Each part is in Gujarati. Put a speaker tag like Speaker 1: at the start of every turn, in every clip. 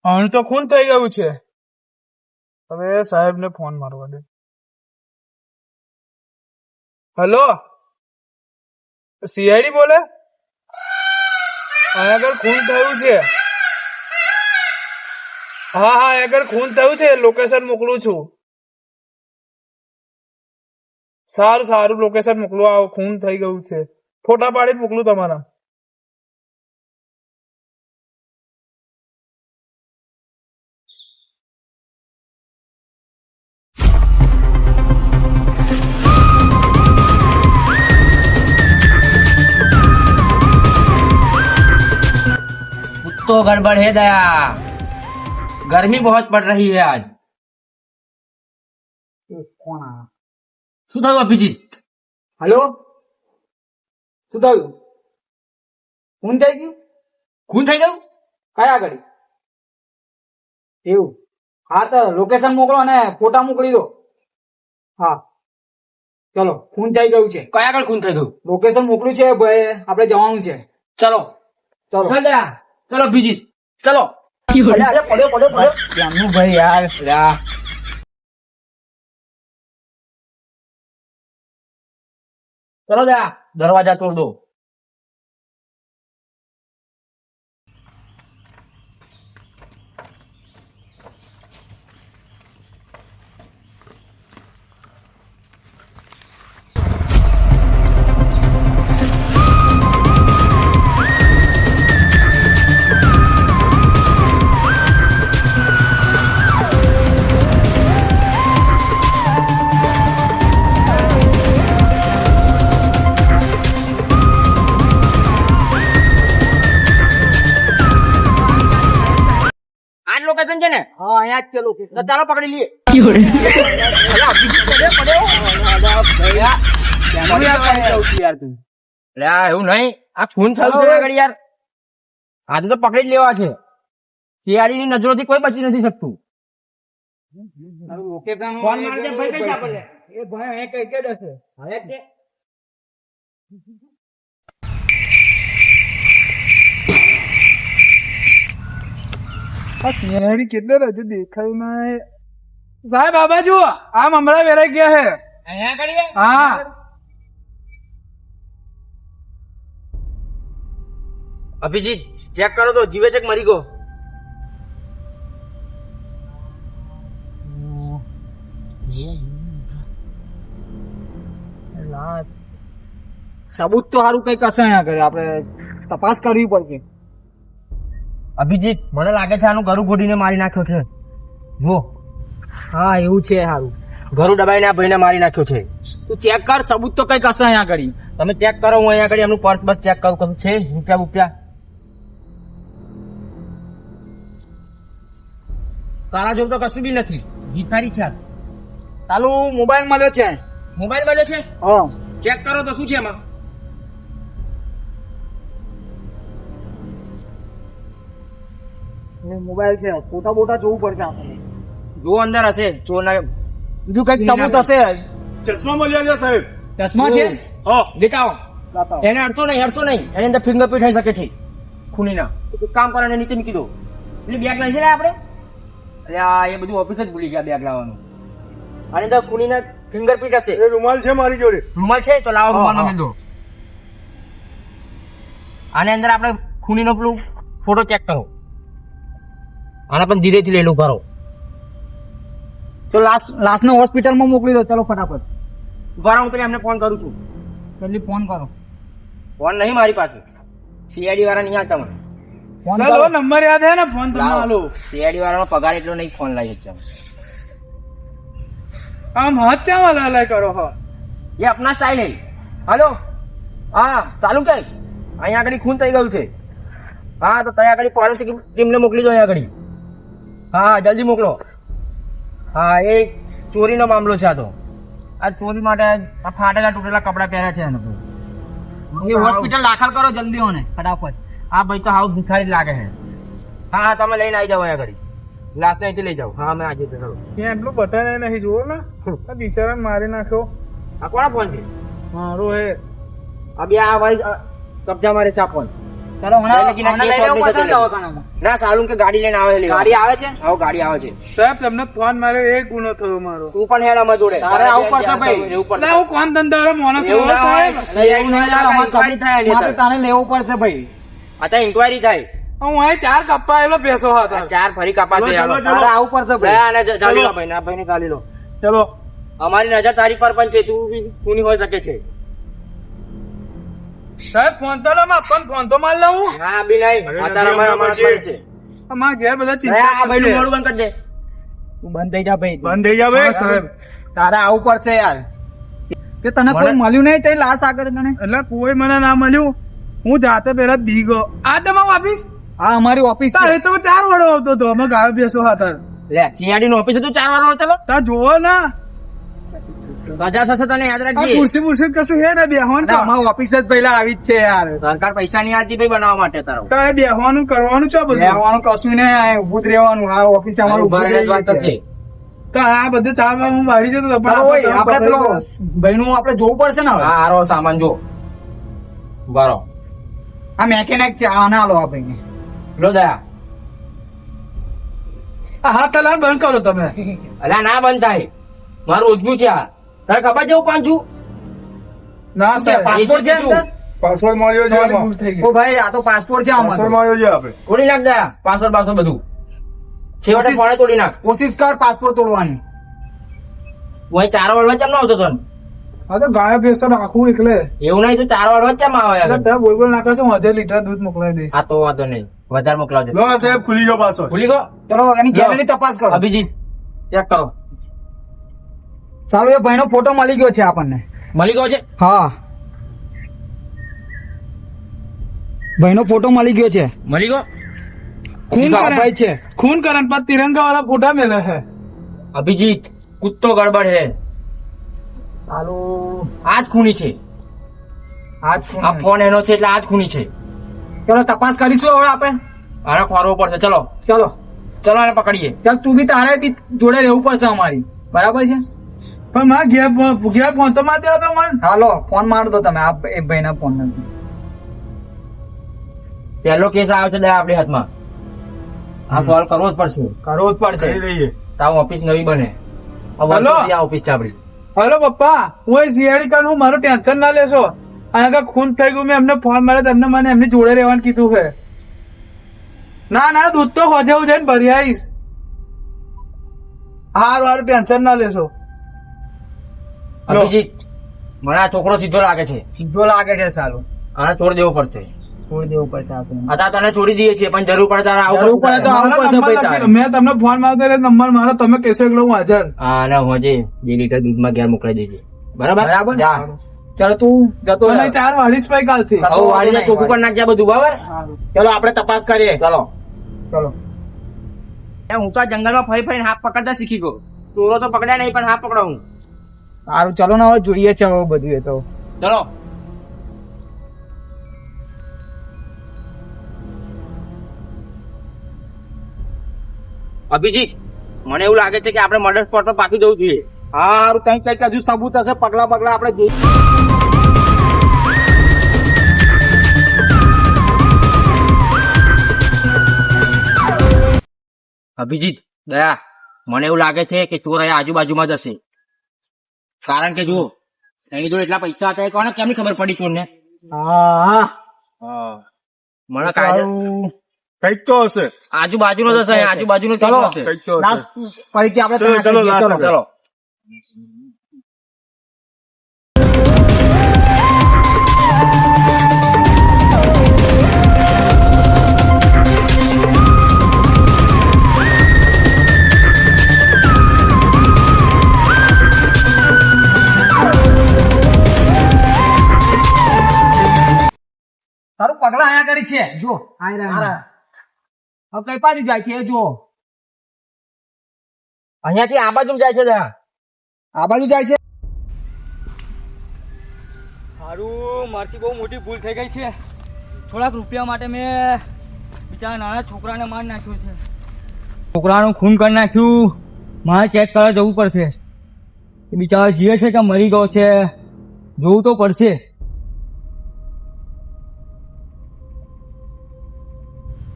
Speaker 1: આનું તો ખૂન થઈ ગયું છે. હવે સાહેબ ને ફોન મારવા દે. હેલો, સીઆઈડી બોલે? અહીંયા આગળ ખૂન થયું છે. હા અહીંયા આગળ ખૂન થયું છે. લોકેશન મોકલું છું. સારું સારું, લોકેશન મોકલું. આવો, ખૂન થઈ ગયું છે. ફોટા પાડીને મોકલું તમારા.
Speaker 2: तो गड़बड़ है दया, गर्मी बहुत पड़ रही है आज. શું થયું અભિજીત?
Speaker 3: હેલો, શું થયું? ખૂન થઈ ગયું?
Speaker 2: ખૂન થઈ ગયું?
Speaker 3: કયા ઘડી? એવું? હા તો લોકેશન મોકલો અને ફોટા મોકલી દો. હા ચલો, ખૂન થઈ ગયું છે.
Speaker 2: કયા આગળ ખૂન થઈ ગયું?
Speaker 3: લોકેશન મોકલ્યું છે ભાઈ, આપણે જવાનું છે.
Speaker 2: ચલો
Speaker 3: ચલો
Speaker 2: ચાલ દયા, ચલો અભિજીત, ચલો.
Speaker 1: કેમનું ભાઈ યાર?
Speaker 2: ચલો દયા, દરવાજા તોડ દો. લોકેશન છે ને?
Speaker 3: હા અહીંયા જ છે લોકેશન.
Speaker 2: તો ચાલો પકડી લઈએ. એવું નહીં, આ ખૂન થયું છે આગળ યાર. આજે તો પકડી જ લેવા છે. શિયાળી ની નજરોથી કોઈ બચી નથી શકતું.
Speaker 3: લોકેશન
Speaker 2: ફોન મારજે ભાઈ, કઈ જા પડે?
Speaker 3: એ ભાઈ અહીંયા કઈ કે હશે.
Speaker 2: હવે તે
Speaker 1: આ સીઆઈડી કેટલે રજુ દેખાય ના. સાહેબ આ બાજુ આમ હમણાં વેરાઈ ગયા હે.
Speaker 2: અહીંયા કરીએ.
Speaker 1: હા
Speaker 2: અભિજીત ચેક કરો તો જીવે છે કે મરી ગયો?
Speaker 3: સબૂત તો સારું કઈક હશે અહીંયા ઘરે, આપણે તપાસ કરવી પડશે.
Speaker 2: અભિજીત મને લાગે છે આનું ઘરું ઘોડીને મારી નાખ્યો છે. જો
Speaker 3: હા એવું છે. સારું
Speaker 2: ઘરું દબાઈને આ ભાઈને મારી નાખ્યો છે.
Speaker 3: તું ચેક કર, સબૂત તો કઈક હશે અહીંયા ઘડી.
Speaker 2: તમે ચેક કરો, હું અહીંયા આગળ એમનું પર્સ બસ ચેક કરું કશું છે રૂપિયા રૂપિયા. તારા જોવું તો કશું બી નથી. ભિખારી છે.
Speaker 3: ચાલુ મોબાઈલ મળ્યો છે.
Speaker 2: મોબાઈલ મળ્યો છે?
Speaker 3: હા
Speaker 2: ચેક કરો તો શું છે એમાં.
Speaker 3: મોબાઈલ છે, ફોટા બોટા જોવું પડશે આપણે.
Speaker 2: જો અંદર હશે ચોર ના.
Speaker 3: બીજું કઈક સબૂત હશે.
Speaker 1: ચશ્મા મળ્યા છે સાહેબ.
Speaker 3: ચશ્મા છે?
Speaker 2: લેતા આવો. એને અડશો નહીં, અડશો નહીં. એની અંદર ફિંગરપ્રિન્ટ થઈ શકે છે ખૂનીના. એક કામ કરો, એને નીચે મૂકી દો. એટલે બેગ લઈ જાય આપણે. અરે આ એ બધું ઓફિસ જ ભૂલી ગયા બેગ લાવવાનું. આની અંદર ખૂનીના ફિંગરપ્રિન્ટ હશે.
Speaker 1: એ રૂમાલ છે મારી જોડે.
Speaker 2: રૂમાલ છે તો લાવો, રૂમાલમાં મેળ દો. આની અંદર આપણે ખૂનીનો પેલું ફોટો ચેક કરો. આના પણ ધીરેથી લઈ લો, ભરો.
Speaker 3: તો લાસ્ટ ને હોસ્પિટલમાં મોકલી દો. ચલો ફટાફટ.
Speaker 2: ભરો, હું પેલા એમને ફોન કરું છું.
Speaker 3: જલ્દી ફોન કરો.
Speaker 2: ફોન નહીં મારી પાસે. સીઆઈડી વાળા નહીં આવતા મને.
Speaker 3: ફોન
Speaker 1: લો
Speaker 3: કરો.
Speaker 1: નંબર યાદ હે ને? ફોન તમને આલો.
Speaker 2: સીઆઈડી વાળાનો પગાર એટલો નહીં, ફોન લાવી શકતા.
Speaker 1: આમ હાથ ક્યાં હલાય કરો હો?
Speaker 2: ये अपना स्टाइल है. हेलो, हाँ चालू क्या? અહીંયા આગળ ખૂન થઈ ગયું છે. હા તો ત્યાં આગળ ફોરેન્સિક ટીમને મોકલી દો. અહીંયા આગળ હા જલ્દી મોકલો. હા એ ચોરીનો મામલો છે. આ તો આ ચોરી માટે આ ફાટેલા તૂટેલા કપડા પહેર્યા છે એને.
Speaker 3: એ હોસ્પિટલ દાખલ કરો જલ્દી હોને ફટાફટ.
Speaker 2: આ ભાઈ તો હાવ ભિખારી લાગે છે. હા હા તમે લઈને આવી જાઓ અહીંયા આગળ. લાસ્ટ અહીંથી લઈ જાઓ. હા અમે આજે ચલો.
Speaker 1: ત્યાં એટલું બટન નહીં જુઓ ને, બિચારા મારી નાખ્યો.
Speaker 2: આ કોનો ફોન છે?
Speaker 1: મારો હે.
Speaker 2: આ બે આ ભાઈ કબજા મારે ચા ફોન.
Speaker 3: ચાલો હમણાં
Speaker 2: લઈ લેવું
Speaker 3: લઈ લેવું પડશે ને દવાખાનામાં.
Speaker 2: ના સાલું કે ગાડી લઈને આવે છે.
Speaker 3: ગાડી આવે છે?
Speaker 2: આવો ગાડી આવે છે.
Speaker 1: સાહેબ તમને ફોન માર્યો એ ગુનો થયો મારો.
Speaker 2: તું પણ હેડ અમાર જોડે.
Speaker 3: તારે આવું પડશે ભાઈ.
Speaker 2: એવું પડશે.
Speaker 1: ના હું કોણ ધંધાવાળો માણસ
Speaker 2: એવું
Speaker 1: છું,
Speaker 2: ના હોય.
Speaker 1: સાહેબ.
Speaker 3: એવું નહીં યાર, અમારે
Speaker 2: ઇન્કવાયરી થાય એની
Speaker 3: મારે
Speaker 2: અંદર.
Speaker 3: તારે લેવું પડશે ભાઈ.
Speaker 2: અત્યારે ઇન્કવાયરી થાય.
Speaker 1: હું અહીં 4 કપ્પા આવેલો ભેંસો
Speaker 2: આ
Speaker 1: હતા.
Speaker 2: 4 ફરી કપાસે
Speaker 4: ચલો,
Speaker 2: હાલો.
Speaker 4: ચલો.
Speaker 3: તારે આવું પડશે
Speaker 2: લે
Speaker 3: ભાઈ.
Speaker 2: આને ચાલી લો ભાઈ. ના ભાઈને ચાલી લો.
Speaker 4: ચલો
Speaker 2: અમારી નજર તારી પર પણ છે. તું બી ખૂની હોઈ શકે છે.
Speaker 1: સાહેબ ફોન તો લો, પણ ફોન તો માર લઉં.
Speaker 2: હા બી નહીં. અત્યારે અમારે અમારા પર છે.
Speaker 1: અમારા ઘેર બધા
Speaker 2: લે,
Speaker 1: ચિંતા
Speaker 2: આ ભાઈનું
Speaker 1: કરશે.
Speaker 2: મોઢું બંધ કરી દે. તું બંધ થઈ જા ભાઈ.
Speaker 4: બંધ થઈ જાવે
Speaker 1: હા, સાહેબ.
Speaker 3: તારે આવું પડશે યાર. કે તને કોઈ મળ્યું નહીં તે લાશ આગળ તને?
Speaker 1: એટલે કોઈ મને ના મળ્યું. હું જાતે પેલા જ બી ગયો. આ તમારું ઓફિસ?
Speaker 3: હા અમારી ઓફિસ છે.
Speaker 1: તારે તો 4 વાળો આવતો હતો. અમે ગાયો બેસો હતા.
Speaker 2: લે સીઆરડી નું ઓફિસ હતું 4 વાર ચાલો.
Speaker 1: તા જોવો ના
Speaker 2: રજા થશે તને યાદ
Speaker 1: આ
Speaker 2: રાખજે.
Speaker 1: ખુરશી કશું હે ને બેહવાનું
Speaker 3: અને અમારી ઓફિસ જ પહેલા આવી જ છે યાર.
Speaker 2: સરકાર પૈસા નહીં આપતી ભાઈ બનાવવા માટે તારો.
Speaker 1: તો એ બેહવાનું કરવાનું છે બધું.
Speaker 3: રહેવાનું કશું નહીં, ઉભું જ રહેવાનું. આ ઓફિસ અમારું
Speaker 2: ઉભા
Speaker 3: ઉભું
Speaker 2: રહીને જ વાત
Speaker 3: રહેવાનું
Speaker 2: થશે.
Speaker 3: છે.
Speaker 1: તો આ બધું 4 વાર હું બારી જતો હતો.
Speaker 3: ચાલો ઓય, આપણે પેલો ભાઈનું આપણે જોવું પડશે ને હવે.
Speaker 2: હા હારો સામાન જો. બરો
Speaker 3: આ મેકેનિક છે, આ ના લો આ ભાઈને.
Speaker 2: લો દયા.
Speaker 1: આ હાથ હલાવવાનું બંધ કરો તમે.
Speaker 2: અલ્યા ના બંધ થાય. મારું ઉજવું છે આ. તારે ખબર છે હું કોણ છું?
Speaker 1: ના સાહેબ.
Speaker 3: પાસપોર્ટ છે અંદર?
Speaker 4: પાસવર્ડ મળ્યો છે
Speaker 1: Sorry,
Speaker 4: આમાં.
Speaker 1: ભૂલ થઈ ગઈ.
Speaker 3: ઓ ભાઈ આ તો પાસપોર્ટ છે આમાં
Speaker 4: પાસવર્ડ
Speaker 3: તો.
Speaker 4: મળ્યો છે આપણે.
Speaker 2: તોડી નાખ દયા. પાસવર્ડ બધું. છેવટે ફોને તોડી નાખ.
Speaker 3: કોશિશ કર પાસપોર્ટ તોડવાની.
Speaker 2: હું અહીં 4 વાળવા ચમ ન આવતો તને?
Speaker 1: હા તો ગાયો બેસો રાખવું એકલે.
Speaker 2: એવું નહીં તું 4 વાળવા ચમ આવે
Speaker 1: એટલે
Speaker 2: યાર?
Speaker 1: તમે બોલ બોલ નાખો છો, હું 1000 લીટર દૂધ મોકલાવી દઈશ.
Speaker 2: આ તો વાંધો નહીં. વધારે મોકલાવજો.
Speaker 4: લો આ સાહેબ ખુલી ગયો પાસવર્ડ.
Speaker 2: ભૂલી ગયો?
Speaker 3: ચલો એની ગેલેરી તપાસ કરો.
Speaker 2: અભિજીત ચેક કરો.
Speaker 3: સારું એ ભાઈનો ફોટો મળી ગયો છે આપણને.
Speaker 2: મળી ગયો છે?
Speaker 3: હા ભાઈનો ફોટો મળી ગયો છે.
Speaker 2: મળી ગયો?
Speaker 1: ખૂન
Speaker 3: ભાઈ
Speaker 1: કરે
Speaker 3: છે.
Speaker 1: ખૂન કરે ને પાછા તિરંગા વાળા ફોટા મેલે છે.
Speaker 2: અભિજીત કુત્તો ગડબડ હે.
Speaker 3: સારું
Speaker 2: આ જ ખૂની છે.
Speaker 3: આજ
Speaker 2: આ ફોન એનો છે એટલે આ જ ખૂની છે.
Speaker 3: ચલો તપાસ કરીશું હવે આપણે.
Speaker 2: આને ખોરવો પડશે. ચલો
Speaker 3: ચલો
Speaker 2: ચલો આને પકડીએ.
Speaker 3: ચાલ તું બી તારે બી જોડે રહેવું પડશે અમારી. બરાબર છે?
Speaker 1: પણ મારા ઘેર ફોન તો મારતો હતો મને.
Speaker 3: હાલો ફોન માર દો તમે આ એ ભાઈના ફોન નથી.
Speaker 2: પહેલો કેસ આવ્યો છે દયા આપણી હાથમાં. આ સોલ્વ કરવો જ પડશે.
Speaker 3: કરવું જ પડશે.
Speaker 4: કરી લઈએ.
Speaker 2: તાવ ઓફિસ નવી બને.
Speaker 1: હલો?
Speaker 2: વર્ષોથી આ ઓફિસ છે આપણી.
Speaker 1: હલો પપ્પા, હું એ સીઆઈડી કાઢું, હું મારું ટેન્શન ના લેશો. અહીંયા આગળ ખૂન થઈ ગયું, મેં એમને ફોન માર્યો તો એમને મને એમની જોડે રહેવાનું કીધું છે. ના ના દૂધ તો હોજે હું જઈને ભરી આવીશ. હારું ટેન્શન ના લેશો. લો.
Speaker 2: અભિજીત મને આ છોકરો સીધો લાગે છે.
Speaker 3: સીધો લાગે છે સારું.
Speaker 2: આને છોડી દેવો પડશે.
Speaker 3: છોડી દેવું પડશે આપણે.
Speaker 2: અત્યારે તને છોડી દઈએ છીએ પણ જરૂર પડે તારે આવું
Speaker 3: જરૂર પડે તો આવું
Speaker 1: મારો
Speaker 3: પડશે
Speaker 1: નંબર
Speaker 3: ભાઈ
Speaker 1: લખી
Speaker 3: તારે.
Speaker 1: લો. મેં તમને ફોન મારતો એટલે નંબર મારો, તમે કહેશો એટલે હું હાજર.
Speaker 2: હા અને હોજે 2 લીટર દૂધમાં ઘેર મોકલાઈ દેજે. બરાબર?
Speaker 3: બરાબર
Speaker 2: જા.
Speaker 3: ચલો તું જતો
Speaker 1: મને
Speaker 3: રહે.
Speaker 1: 4 વાળીશ ભાઈ કાલથી.
Speaker 3: હા.
Speaker 2: હવે વાળીને ચોખ્ખું કરી નાખજે બધું. બરાબર? ચલો આપણે તપાસ કરીએ. ચલો
Speaker 3: ચલો
Speaker 2: હું તો આ જંગલમાં ફરી ફરીને હાથ પકડતા શીખી ગયો. ચોરો તો પકડ્યા નહીં પણ હાથ પકડાવું.
Speaker 3: સારું ચલો ને હવે જોઈએ છે હવે બધું એ તો.
Speaker 2: ચલો અભિજીત મને એવું લાગે છે કે આપણે મર્ડર સ્પોટ પર પાછું જવું જોઈએ.
Speaker 3: સારું કઈ કઈક હજુ સબૂત હશે પગલા પગલા આપણે જોઈએ.
Speaker 2: અભિજીત દયા મને એવું લાગે છે કે ચોર અહીંયા આજુબાજુમાં જ હશે. કારણ કે જુઓ એની જોડે એટલા પૈસા હતા એ કોને કેમની ખબર પડી ચોરને?
Speaker 3: હા
Speaker 4: હા
Speaker 2: મને કાયદે
Speaker 3: સારું.
Speaker 4: કઈક તો હશે.
Speaker 2: આજુબાજુનો જ હશે. અહીંયા આજુબાજુનો જ
Speaker 3: ચલો.
Speaker 2: હશે.
Speaker 4: કઈક તો હશે.
Speaker 3: લાસ્ટ ફરીથી આપણે
Speaker 4: ચલો,
Speaker 3: તને
Speaker 4: ચલો,
Speaker 3: કહીએ.
Speaker 4: લાસ્ટ
Speaker 3: ચલો
Speaker 2: ચલો
Speaker 3: તારું પગલા આયા કરી છે જો આય રહ્યા.
Speaker 2: હવે કઈ બાજુ જાય છે એ જુઓ. અહીંયાથી આ બાજુ જાય છે દયા.
Speaker 3: આ બાજુ જાય છે. સારું મારથી બહુ મોટી ભૂલ થઈ ગઈ છે. થોડાક રૂપિયા માટે મેં બિચારા નાના છોકરાને મારી નાખ્યો છે. છોકરાનું ખૂન કરી નાખ્યું. મારે ચેક કરવા જવું પડશે. એ બિચારો જીવે છે કે મરી ગયો છે જોવું તો પડશે.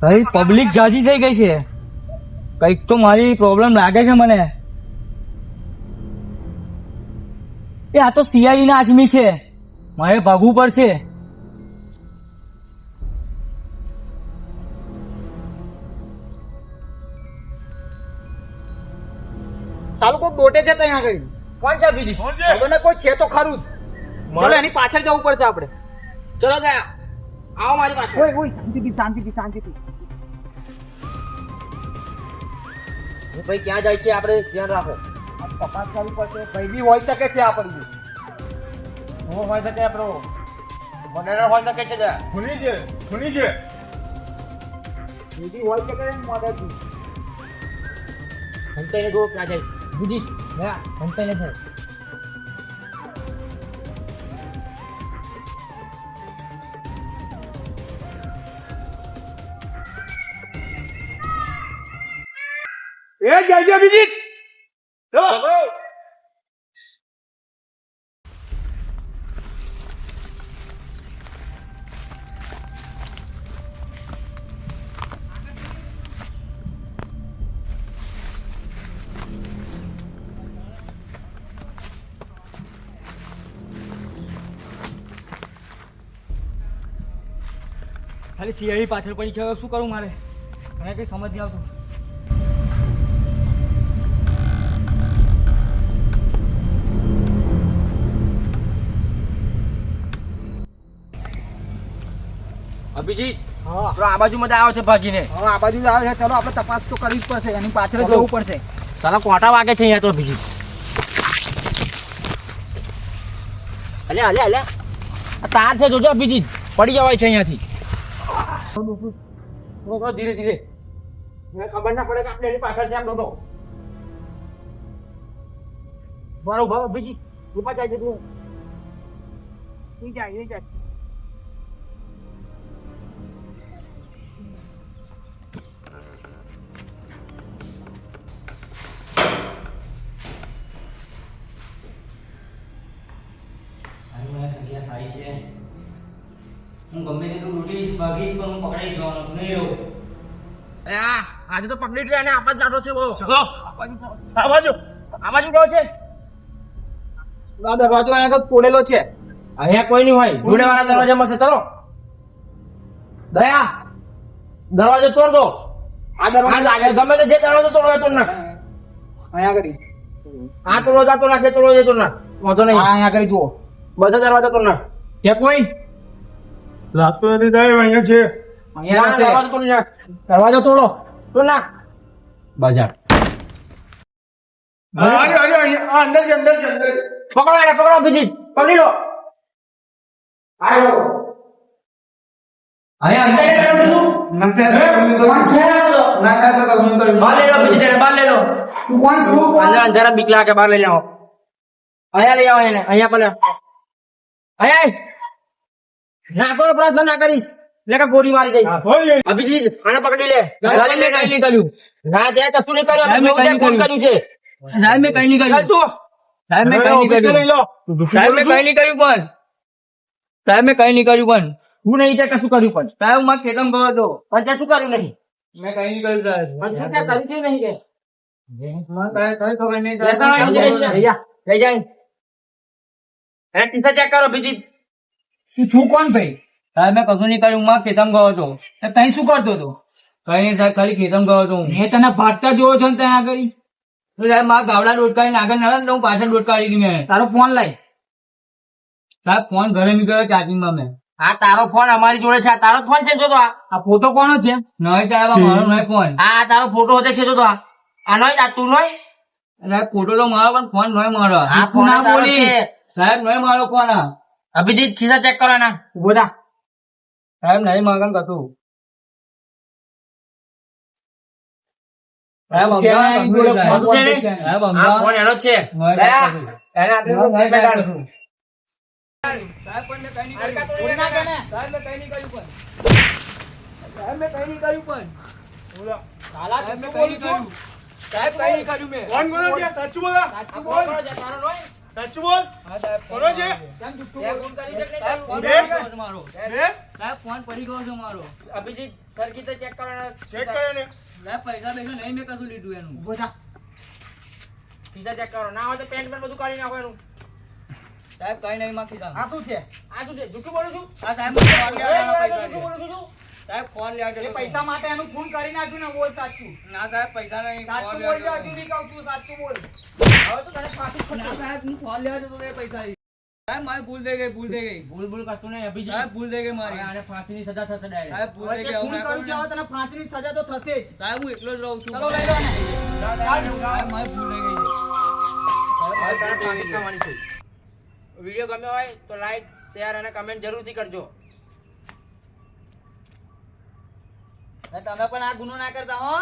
Speaker 3: ભાઈ પબ્લિક જાજી થઈ ગઈ છે, કઈક તો મારી પ્રોબ્લેમ લાગે છે મને. એ આ તો CID ના આદમી છે, મારે ભાગવું પડશે.
Speaker 2: ચાલુ કોઈ બોટે છે ત્યાં આગળ. કોણ છે બીજી? ખબર ને કોઈ છે તો ખરું જ. ચલો એની પાછળ જવું પડશે આપણે. ચલો ગયા આવો મારી પાસે. ઓય ઓય શાંતિથી. ભાઈ ક્યાં જાય છે આપણે ધ્યાન રાખો. તપાસ કરવી પડશે. ભાઈ બી હોઈ શકે છે આપણી. હું હોઈ શકે આપણો મર્ડર હોઈ શકે છે.
Speaker 4: ખૂની છે
Speaker 2: બીજી હોઈ શકે છે મર્ડર. હંતાઈને જો ક્યાં જાય. બીજી ગયા હંતાઈને થાય.
Speaker 4: એ જાય બીજી ચલો.
Speaker 3: ખાલી CID પાછળ પડી છે, હવે શું કરું મારે? મને કઈ સમજ નહીં આવતું.
Speaker 2: અભિજીત તો આ બાજુ મજા આવે છે ભાગીને.
Speaker 1: આ બાજુ આવે છે, ચલો આપણે તપાસ તો કરવી જ પડશે, એની પાછળ જવું પડશે.
Speaker 2: સાલા કોટા વાગે છે અહીંયા તો અભિજીત. અલ્યા આ તાર છે જોજો અભિજીત, પડી જવાય છે અહીંયાથી. ધીરે મને ખબર ના પડે કે આપણે એની પાછળ છે આમ દોડો. બરોબર અભિજીત ઉપર જાય છે તું. જાય
Speaker 3: સંખ્યા સારી છે. હું ગમે તેટલું લૂંટીશ ભાગીશ પણ હું પકડાઈ જવાનો છું, નહીં રહું.
Speaker 2: આજે તો પકડી જ લે અને આપાત જાતો છે બહુ.
Speaker 4: ચલો આ બાજુ
Speaker 2: આ બાજુ ગયો છે. આ દરવાજો અહીંયા આગળ તોડેલો છે. અહીંયા કોઈ નહીં હોય. જોડે વાળા દરવાજામાં છે. ચલો દયા દરવાજો તોડ દો. આ દરવાજો ગમે તે જે દરવાજો તોડો તો નાખ.
Speaker 1: અહીંયા આગળ
Speaker 2: આ તોડો જાતો નાખ, જે તોડો જતો નાખ. વાંધો નહીં.
Speaker 1: અહીંયા આગળ જુઓ,
Speaker 2: બધા દરવાજા તોડ નાખ.
Speaker 1: છે કોઈ?
Speaker 4: લાગતો નથી સાહેબ અહીંયા છે.
Speaker 1: અહીંયા છે.
Speaker 2: દરવાજો તોડી નાખ.
Speaker 1: દરવાજો તોડો.
Speaker 2: તો નાખ. બજાર
Speaker 4: અરે અહીંયા અંદર છે
Speaker 2: પકડો એને, પકડો અભિજીત, પકડી લો. અહીંયા અંદર શું? બહાર લઈ લો અભિજીત, એને બહાર લઈ લો. અંદર અંધારા બીક લાગે, બહાર લઈ જાઓ. અહીંયા લઈ આવો એને, અહીંયા પેલા અહીંયા નાખો પ્રશ્ન ના કરીશ એટલે કે ગોળી મારી જાય. અભિજીત આને પકડી લે. ગાડી લે, કઈ નહીં કર્યું. ના જાય કશું નહીં કર્યું. અમે જોવું ત્યાં ફોન કર્યું છે.
Speaker 3: સાહેબ મેં કઈ નહીં
Speaker 2: ચાલ
Speaker 3: કર્યું.
Speaker 2: તું.
Speaker 3: સાહેબ મેં કઈ નહીં કર્યું. સાહેબ મેં કઈ નહીં કર્યું પણ. સાહેબ મેં કઈ નહીં કર્યું પણ.
Speaker 2: હું નહીં ત્યાં કશું કર્યું પણ.
Speaker 3: સાહેબ હું મારા ખેતરમાં ગયો હતો.
Speaker 2: પણ ત્યાં શું કર્યું નહીં?
Speaker 3: મેં કઈ નહીં કર્યું સાહેબ.
Speaker 2: પણ શું ત્યાં કર્યું છે નહીં કે?
Speaker 3: મને કઈ ખબર નહીં.
Speaker 2: લેતા આવો, લઈ જા. લઈ જાય. એને ટીસા ચેક કરો અભિજીત.
Speaker 1: તું છું કોણ ભાઈ?
Speaker 3: સાહેબ મેં કશું નહીં કર્યું. હું મારા ખેતરમાં ગયો હતો.
Speaker 1: તો તઈ શું કરતો હતો?
Speaker 3: કઈ નહીં સાહેબ, ખાલી ખેતરમાં ગયો હતો હું.
Speaker 1: મેં તને ભાગતા જોયો છો ને ત્યાં આગળ.
Speaker 3: તો સાહેબ મારા ગાવડા ડોટકારીને આગળ ના તો હું પાછળ ડોટકારી હતી મેં.
Speaker 1: તારો ફોન લાય.
Speaker 3: સાહેબ ફોન ઘરે નીકળ્યો ચાર્જિંગમાં મેં.
Speaker 2: આ તારો ફોન અમારી જોડે છે. આ તારો ફોન છે જો તો આ.
Speaker 1: આ ફોટો કોનો છે?
Speaker 3: નહીં સાહેબ આ મારો નહીં ફોન.
Speaker 2: આ તારો ફોટો હોતે છે જો તો આ. આ નહીં, આ તું નહીં.
Speaker 3: સાહેબ ફોટો તો મારો પણ ફોન નહીં મારો.
Speaker 2: આ ફોન
Speaker 1: ના
Speaker 2: તારો
Speaker 1: બોલી.
Speaker 2: છે.
Speaker 3: સાહેબ નહીં મારો ફોન આ.
Speaker 2: અભિજીત ખીસા ચેક કરો ના.
Speaker 1: ઉભો થા.
Speaker 3: સાહેબ નહીં માગણ કશું. સાહેબ
Speaker 1: છે
Speaker 3: હમણાં
Speaker 1: નહીં,
Speaker 3: કશું
Speaker 1: જોડે
Speaker 3: સાહેબ.
Speaker 1: ફોન
Speaker 2: છે ને?
Speaker 3: સાહેબ
Speaker 2: આ
Speaker 3: હમણાં
Speaker 2: ફોન એનો જ છે.
Speaker 3: નહીં
Speaker 2: દયા,
Speaker 3: કશું.
Speaker 2: એને આપણે
Speaker 3: સાહેબ નહીં
Speaker 2: બેટાડો.
Speaker 3: કશું. સાહેબ પણ મેં કઈ નહીં કર્યું.
Speaker 1: તોડી નાખે ને.
Speaker 3: સાહેબ મેં કઈ નહીં કર્યું પણ.
Speaker 1: સાહેબ મેં કઈ નહીં કર્યું પણ.
Speaker 3: સાહેબ મેં કઈ નહીં કર્યું. સાહેબ કઈ નહીં કર્યું મેં
Speaker 4: ફોન કોનો છે સાચું બોલો
Speaker 2: સાચું બોલ જતારો નોય
Speaker 4: સાચું બોલ
Speaker 3: હા સાહેબ
Speaker 4: કોનો છે
Speaker 3: કેમ જુઠ્ઠું
Speaker 2: તે
Speaker 3: બોલો?
Speaker 2: ફોન કરી છે કે
Speaker 3: સાહેબ
Speaker 2: નહીં
Speaker 3: ફોન
Speaker 4: બેસ.
Speaker 3: પડી ગયો છે મારો
Speaker 4: બેસ
Speaker 3: સાહેબ ફોન પડી ગયો છે મારો
Speaker 2: અભિજીત સરખી તો ચેક કરવાના
Speaker 4: ચેક કરે ને
Speaker 3: સાહેબ પૈસા પૈસા નહીં મેં કશું લીધું એનું
Speaker 2: ઉભો થા ખિસ્સા ચેક કરો ના હોય તો પેન્ટ પેન્ટ બધું કાઢી નાખો એનું
Speaker 3: સાહેબ કઈ નહીં માં ખીધા
Speaker 2: આ શું છે આ શું છે જુઠ્ઠું બોલું છું
Speaker 3: હા સાહેબ મને ફોન લેવા દેવાના પૈસા
Speaker 2: જુઠ્ઠું
Speaker 3: છે.
Speaker 2: બોલું છું તું?
Speaker 3: સાહેબ ફોન લેવા દેવાનો.
Speaker 2: પૈસા માટે એનું ફોન કરી નાખ્યું ને બોલ સાચું
Speaker 3: ના સાહેબ પૈસા નહીં ફોન
Speaker 2: સાચું
Speaker 3: લેવા
Speaker 2: બોલ જો
Speaker 3: દેવાનો.
Speaker 2: હજુ નહીં કહું છું સાચું બોલ હવે તો તને પાછું
Speaker 3: ના સાહેબ હું ફોન લેવા જતો તો એ પૈસા ઈ. સાહેબ મારી ભૂલ થઈ ગઈ ભૂલ થઈ ગઈ
Speaker 2: ભૂલ ભૂલ કરતું નહીં અભિજીત
Speaker 3: સાહેબ ભૂલ થઈ ગઈ
Speaker 2: હવે
Speaker 3: મારી
Speaker 2: આને ફાંસીની સજા થશે ડાયરેક્ટ
Speaker 3: સાહેબ ભૂલ થઈ ગઈ
Speaker 2: ફોન
Speaker 3: હવે
Speaker 2: કરું છું
Speaker 3: ના
Speaker 2: હવે તને ફાંસીની સજા તો થશે જ
Speaker 3: સાહેબ હું એકલો જ રહું છું
Speaker 2: ચલો લઈ લો ને
Speaker 3: સાહેબ મારી ભૂલ થઈ ગઈ છે
Speaker 2: હવે તારે
Speaker 3: સાહેબ
Speaker 2: ફાંસી થવાની છે વિડીયો ગમ્યો હોય તો લાઈક શેર અને કમેન્ટ જરૂરથી કરજો
Speaker 3: તમે પણ આ ગુનો ના કરતા હો